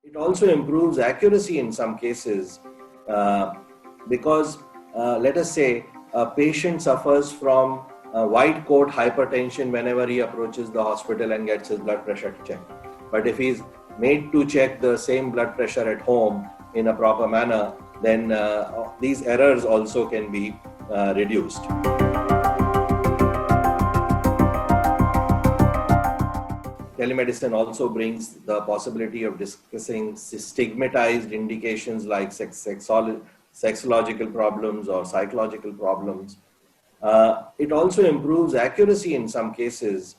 It also improves accuracy in some cases because, let us say, a patient suffers from white coat hypertension whenever he approaches the hospital and gets his blood pressure checked. But if he's made to check the same blood pressure at home in a proper manner, then these errors also can be reduced. Telemedicine also brings the possibility of discussing stigmatized indications like sexological problems or psychological problems. It also improves accuracy in some cases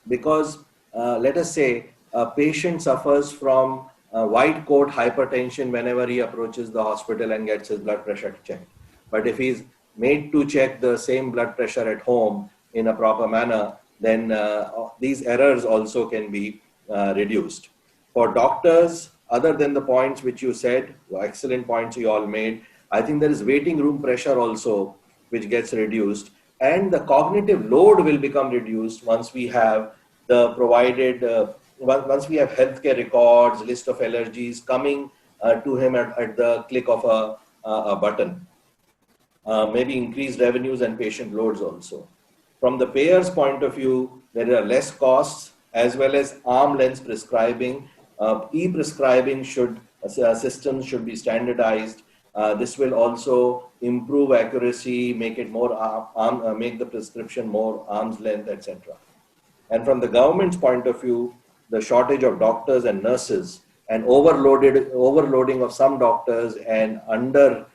because, let us say, a patient suffers from white coat hypertension whenever he approaches the hospital and gets his blood pressure checked. But if he's made to check the same blood pressure at home in a proper manner, then these errors also can be reduced. For doctors, other than the points which you said, excellent points you all made, I think there is waiting room pressure also, which gets reduced, and the cognitive load will become reduced once we have the provided, once we have healthcare records, list of allergies coming to him at the click of a button. Maybe increased revenues and patient loads also. From the payer's point of view, there are less costs as well as arm's length prescribing. E-prescribing systems should be standardized. This will also improve accuracy, make it more make the prescription more arm's length, etc. And from the government's point of view, the shortage of doctors and nurses and overloading of some doctors and or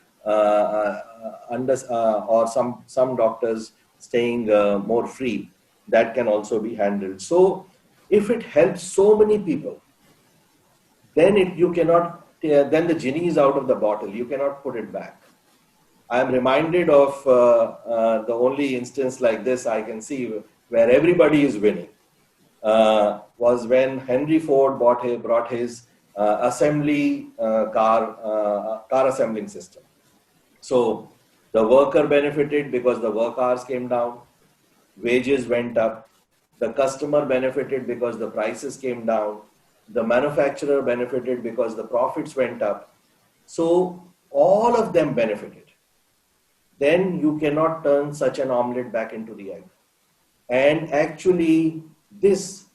some doctors staying more free, that can also be handled. So if it helps so many people, then then the genie is out of the bottle. You cannot put it back. I am reminded of the only instance like this I can see where everybody is winning was when Henry Ford brought his assembly car assembling system. So the worker benefited because the work hours came down, wages went up, the customer benefited because the prices came down, the manufacturer benefited because the profits went up. So all of them benefited. Then you cannot turn such an omelette back into the egg. And actually, this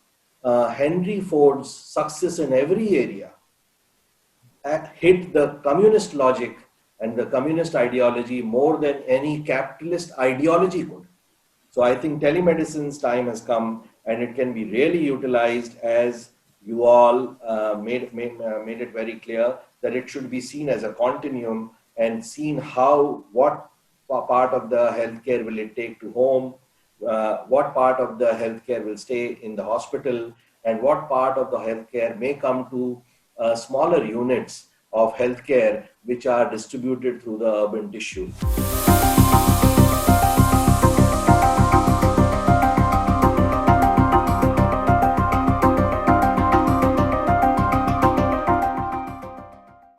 Henry Ford's success in every area hit the communist logic and the communist ideology more than any capitalist ideology could. So I think telemedicine's time has come, and it can be really utilized, as you all made it very clear, that it should be seen as a continuum and seen what part of the healthcare will it take to home, what part of the healthcare will stay in the hospital, and what part of the healthcare may come to smaller units of healthcare which are distributed through the urban tissue.